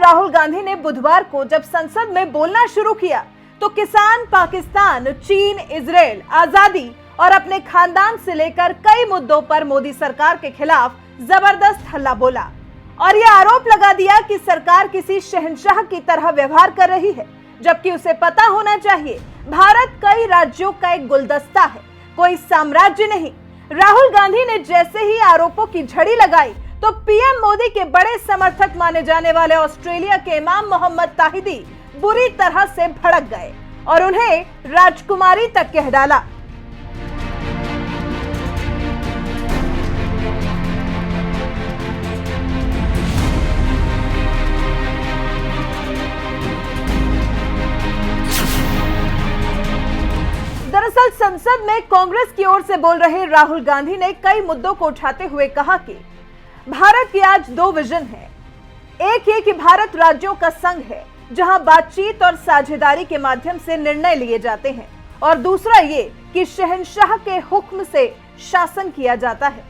राहुल गांधी ने बुधवार को जब संसद में बोलना शुरू किया तो किसान, पाकिस्तान, चीन, इजराइल, आजादी और अपने खानदान से लेकर कई मुद्दों पर मोदी सरकार के खिलाफ जबरदस्त हल्ला बोला और यह आरोप लगा दिया कि सरकार किसी शहंशाह की तरह व्यवहार कर रही है, जबकि उसे पता होना चाहिए भारत कई राज्यों का एक गुलदस्ता है, कोई साम्राज्य नहीं। राहुल गांधी ने जैसे ही आरोपों की झड़ी लगाई तो पीएम मोदी के बड़े समर्थक माने जाने वाले ऑस्ट्रेलिया के इमाम मोहम्मद ताहिदी बुरी तरह से भड़क गए और उन्हें राजकुमारी तक कह डाला। दरअसल संसद में कांग्रेस की ओर से बोल रहे राहुल गांधी ने कई मुद्दों को उठाते हुए कहा कि भारत की आज दो विजन है। एक ये कि भारत राज्यों का संघ है जहां बातचीत और साझेदारी के माध्यम से निर्णय लिए जाते हैं, और दूसरा ये कि शहंशाह के हुक्म से शासन किया जाता है।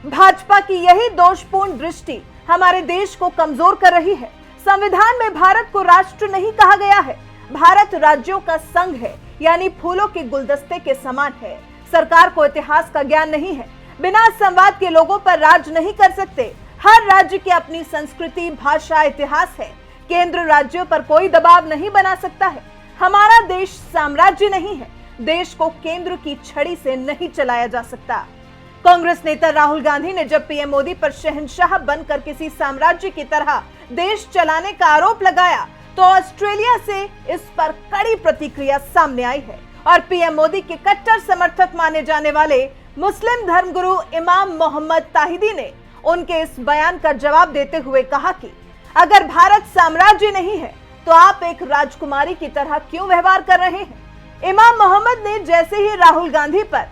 भाजपा की यही दोषपूर्ण दृष्टि हमारे देश को कमजोर कर रही है। संविधान में भारत को राष्ट्र नहीं कहा गया है, भारत राज्यों का संघ है, यानी फूलों के गुलदस्ते के समान है। सरकार को इतिहास का ज्ञान नहीं है, बिना संवाद के लोगों पर राज नहीं कर सकते। हर राज्य की अपनी संस्कृति, भाषा, इतिहास है। केंद्र राज्यों पर कोई दबाव नहीं बना सकता है। हमारा देश साम्राज्य नहीं है, देश को केंद्र की छड़ी से नहीं चलाया जा सकता। कांग्रेस नेता राहुल गांधी ने जब पीएम मोदी पर शहंशाह बनकर किसी साम्राज्य की तरह देश चलाने का आरोप लगाया तो ऑस्ट्रेलिया से इस पर कड़ी प्रतिक्रिया सामने आई है और पीएम मोदी के कट्टर समर्थक माने जाने वाले मुस्लिम धर्मगुरु इमाम मोहम्मद ताहिदी ने उनके इस बयान का जवाब देते हुए कहा कि अगर भारत साम्राज्य नहीं है तो आप एक राजकुमारी की तरह क्यों व्यवहार कर रहे हैं। इमाम मोहम्मद ने जैसे ही राहुल गांधी पर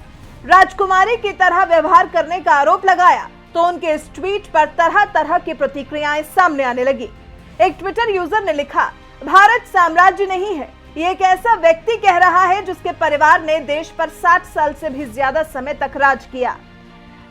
राजकुमारी की तरह व्यवहार करने का आरोप लगाया तो उनके इस ट्वीट पर तरह तरह की प्रतिक्रियाएं सामने आने लगी। एक ट्विटर यूजर ने लिखा, भारत साम्राज्य नहीं है, ये एक ऐसा व्यक्ति कह रहा है जिसके परिवार ने देश पर 60 साल से भी ज्यादा समय तक राज किया।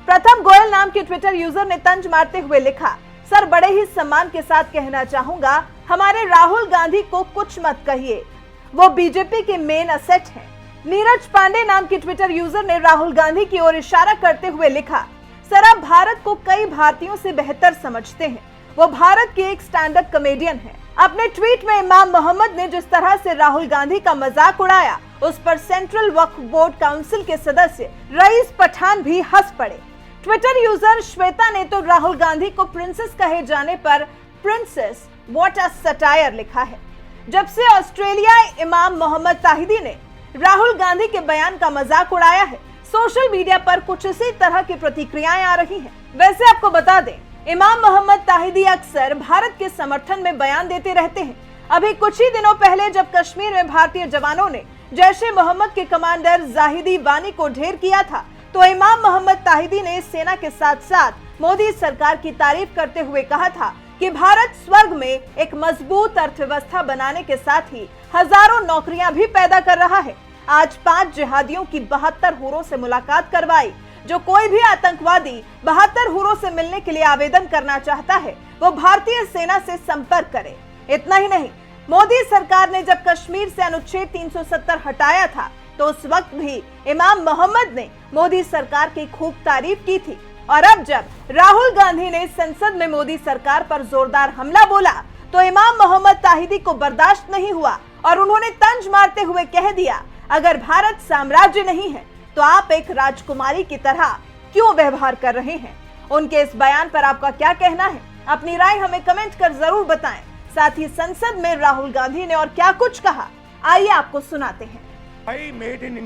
प्रथम गोयल नाम के ट्विटर यूजर ने तंज मारते हुए लिखा, सर बड़े ही सम्मान के साथ कहना चाहूंगा, हमारे राहुल गांधी को कुछ मत कहिए, वो बीजेपी के मेन असेट हैं। नीरज पांडे नाम के ट्विटर यूजर ने राहुल गांधी की ओर इशारा करते हुए लिखा, सर आप भारत को कई भारतीयों से बेहतर समझते हैं, वो भारत के एक स्टैंड अप कॉमेडियन है। अपने ट्वीट में इमाम मोहम्मद ने जिस तरह से राहुल गांधी का मजाक उड़ाया उस पर सेंट्रल वक्फ बोर्ड काउंसिल के सदस्य रईस पठान भी हंस पड़े। ट्विटर यूजर श्वेता ने तो राहुल गांधी को प्रिंसेस कहे जाने पर प्रिंसेस व्हाट अ सटायर लिखा है। जब से ऑस्ट्रेलिया इमाम मोहम्मद ताहिदी ने राहुल गांधी के बयान का मजाक उड़ाया है, सोशल मीडिया पर कुछ इसी तरह की प्रतिक्रियाएं आ रही हैं। वैसे आपको बता दें, इमाम मोहम्मद ताहिदी अक्सर भारत के समर्थन में बयान देते रहते हैं। अभी कुछ ही दिनों पहले जब कश्मीर में भारतीय जवानों ने जैश-ए-मोहम्मद के कमांडर जाहिदी वानी को ढेर किया था तो इमाम मोहम्मद ताहिदी ने सेना के साथ साथ मोदी सरकार की तारीफ करते हुए कहा था कि भारत स्वर्ग में एक मजबूत अर्थव्यवस्था बनाने के साथ ही हजारों नौकरियां भी पैदा कर रहा है। आज 5 जिहादियों की 72 हुरों से मुलाकात करवाई। जो कोई भी आतंकवादी 72 हुरों से मिलने के लिए आवेदन करना चाहता है वो भारतीय सेना से संपर्क करे। इतना ही नहीं, मोदी सरकार ने जब कश्मीर से अनुच्छेद 370 हटाया था तो उस वक्त भी इमाम मोहम्मद ने मोदी सरकार की खूब तारीफ की थी, और अब जब राहुल गांधी ने संसद में मोदी सरकार पर जोरदार हमला बोला तो इमाम मोहम्मद ताहिदी को बर्दाश्त नहीं हुआ और उन्होंने तंज मारते हुए कह दिया, अगर भारत साम्राज्य नहीं है तो आप एक राजकुमारी की तरह क्यों व्यवहार कर रहे हैं। उनके इस बयान पर आपका क्या कहना है? अपनी राय हमें कमेंट कर जरूर बताएं। साथ ही संसद में राहुल गांधी ने और क्या कुछ कहा, आइए आपको सुनाते हैं। भाई मेड इन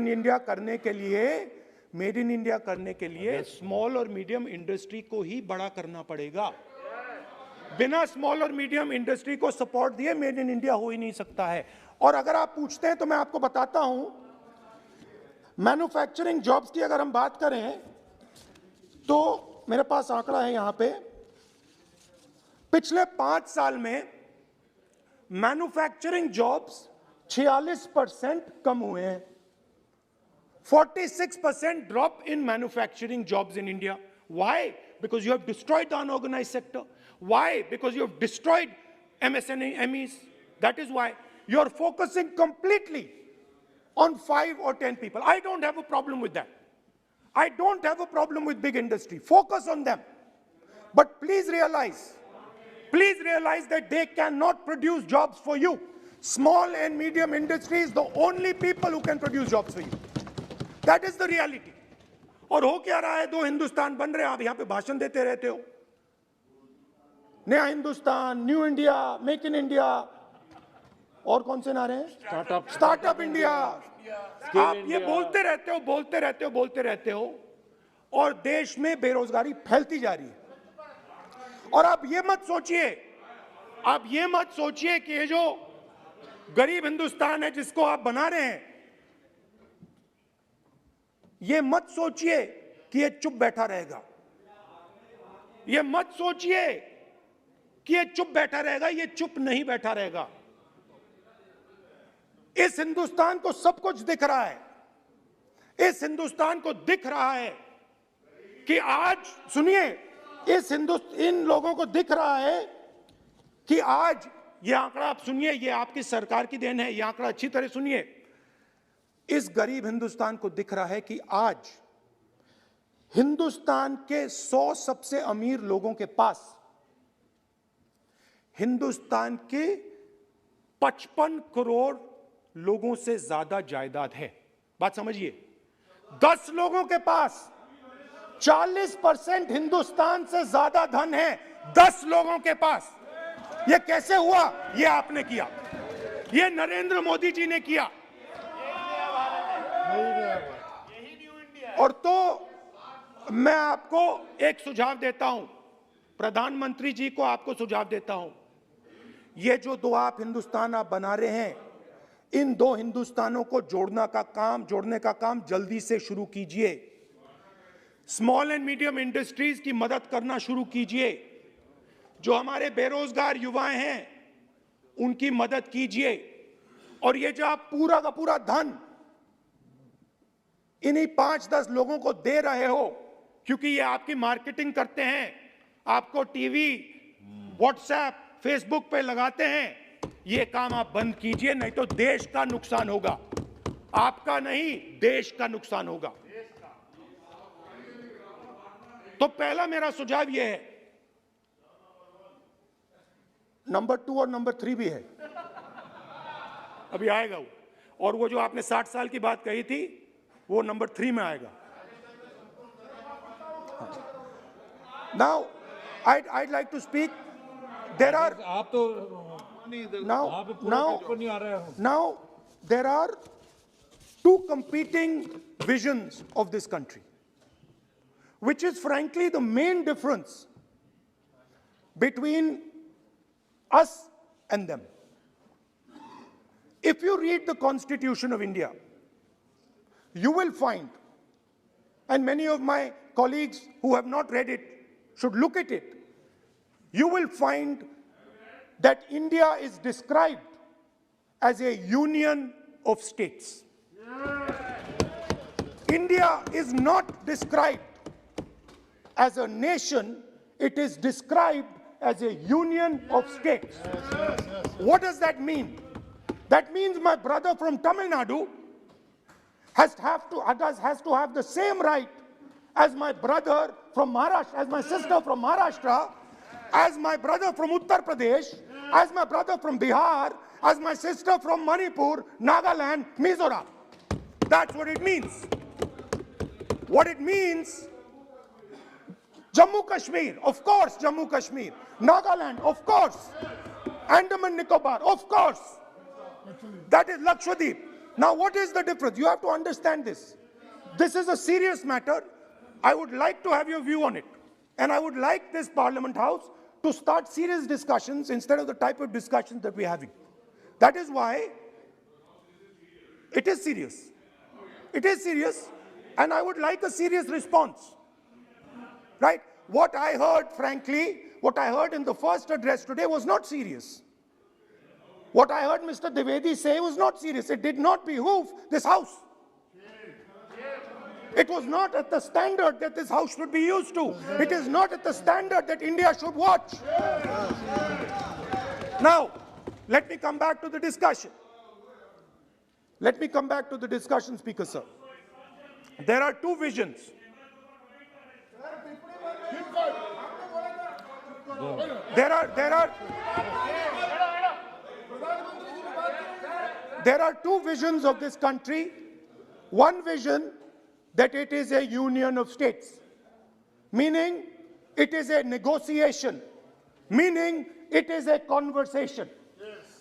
इंडिया करने के लिए स्मॉल और मीडियम इंडस्ट्री को ही बड़ा करना पड़ेगा। बिना स्मॉल और मीडियम इंडस्ट्री को सपोर्ट दिए मेड इन इंडिया हो ही नहीं सकता है। और अगर आप पूछते हैं तो मैं आपको बताता हूं, मैन्युफैक्चरिंग जॉब्स की अगर हम बात करें तो मेरे पास आंकड़ा है यहां पे, पिछले 5 साल में मैन्युफैक्चरिंग जॉब्स 46% कम हुए हैं। 46% drop in manufacturing jobs in India. Why? Because you have destroyed the unorganized sector. Why? Because you've destroyed MSMEs. That is why you're focusing completely on 5 or 10 people. I don't have a problem with that. I don't have a problem with big industry. Focus on them. But please realize that they cannot produce jobs for you. Small and medium industry is the only people who can produce jobs for you. That is the reality. और हो क्या रहा है, 2 हिंदुस्तान बन रहे हैं, आप यहां पे भाषण देते रहते हो, नया Hindustan, new India, make in India, और कौन से नारे हैं, स्टार्टअप इंडिया। आप ये बोलते रहते हो और देश में बेरोजगारी फैलती जा रही है। और आप ये मत सोचिए कि ये जो गरीब हिंदुस्तान है जिसको आप बना रहे हैं, ये मत सोचिए कि ये चुप बैठा रहेगा। ये मत सोचिए कि ये चुप बैठा रहेगा, ये चुप नहीं बैठा रहेगा। इस हिंदुस्तान को सब कुछ दिख रहा है। इस हिंदुस्तान को दिख रहा है कि आज, सुनिए, इन लोगों को दिख रहा है कि आज, ये आंकड़ा आप सुनिए, ये आपकी सरकार की देन है, ये आंकड़ा अच्छी तरह सुनिए। इस गरीब हिंदुस्तान को दिख रहा है कि आज हिंदुस्तान के 100 सबसे अमीर लोगों के पास हिंदुस्तान के 55 करोड़ लोगों से ज्यादा जायदाद है। बात समझिए, 10 लोगों के पास 40% हिंदुस्तान से ज्यादा धन है, 10 लोगों के पास। यह कैसे हुआ? यह आपने किया, यह नरेंद्र मोदी जी ने किया। और तो मैं आपको एक सुझाव देता हूं, प्रधानमंत्री जी को आपको सुझाव देता हूं, ये जो 2 आप हिंदुस्तान आप बना रहे हैं, इन 2 हिंदुस्तानों को जोड़ने का काम जल्दी से शुरू कीजिए। स्मॉल एंड मीडियम इंडस्ट्रीज की मदद करना शुरू कीजिए। जो हमारे बेरोजगार युवाएं हैं उनकी मदद कीजिए। और ये जो आप पूरा का पूरा धन इन्हीं 5-10 लोगों को दे रहे हो, क्योंकि ये आपकी मार्केटिंग करते हैं, आपको टीवी, व्हाट्सएप, फेसबुक पे लगाते हैं, ये काम आप बंद कीजिए, नहीं तो देश का नुकसान होगा। आपका नहीं, देश का नुकसान होगा। तो पहला मेरा सुझाव यह है। नंबर 2 और नंबर 3 भी है, अभी आएगा वो। और वो जो आपने 60 साल की बात कही थी, वो नंबर 3 में आएगा। Now, I'd like to speak. There are. आप तो now there are 2 competing visions of this country, which is frankly the main difference between us and them. If you read the Constitution of India, you will find, and many of my colleagues who have not read it should look at it, you will find that India is described as a union of states. India is not described as a nation, it is described as a union of states. What does that mean? That means my brother from Tamil Nadu has to have the same right as my brother from Maharashtra, as my sister from Maharashtra, as my brother from Uttar Pradesh, as my brother from Bihar, as my sister from Manipur, Nagaland, Mizoram. That's what it means. What it means, Jammu Kashmir, of course, Jammu Kashmir, Nagaland, of course, Andaman Nicobar, of course. That is Lakshadweep. Now, what is the difference? You have to understand this. This is a serious matter. I would like to have your view on it. And I would like this Parliament House to start serious discussions instead of the type of discussions that we're having. That is why it is serious. It is serious, and I would like a serious response. Right? What I heard, frankly, what I heard in the first address today was not serious. What I heard Mr. Dwivedi say was not serious. It did not behoove this House. It was not at the standard that this house should be used to. It is not at the standard that India should watch. Now, let me come back to the discussion. Let me come back to the discussion, Speaker Sir. There are two visions. There are two visions of this country. One vision that it is a union of states, meaning it is a negotiation, meaning it is a conversation.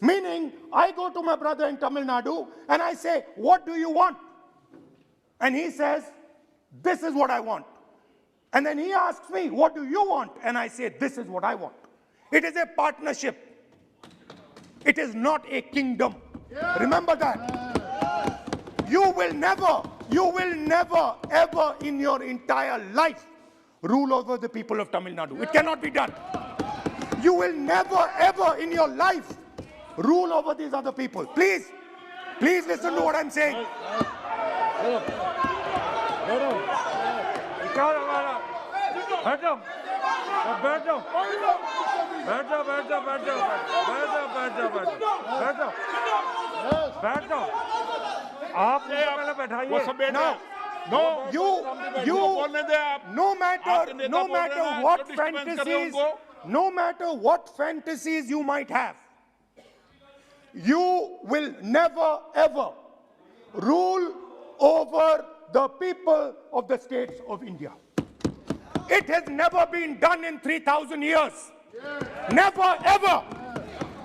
Meaning, I go to my brother in Tamil Nadu and I say, what do you want? And he says, this is what I want. And then he asks me, what do you want? And I say, this is what I want. It is a partnership. It is not a kingdom. Remember that. You will never, ever in your entire life rule over the people of Tamil Nadu. It cannot be done. You will never, ever in your life rule over these other people. Please listen to what I'm saying. No matter what fantasies you might have, you will never ever rule over the people of the states of India. It has never been done in 3,000 years. Never ever.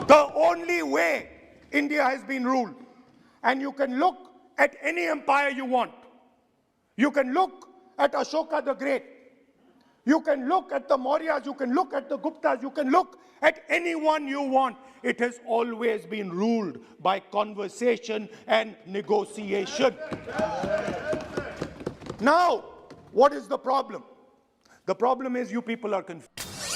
The only way India has been ruled. And you can look at any empire you want. You can look at Ashoka the Great. You can look at the Mauryas, you can look at the Guptas, you can look at anyone you want. It has always been ruled by conversation and negotiation. Now, what is the problem? The problem is you people are confused.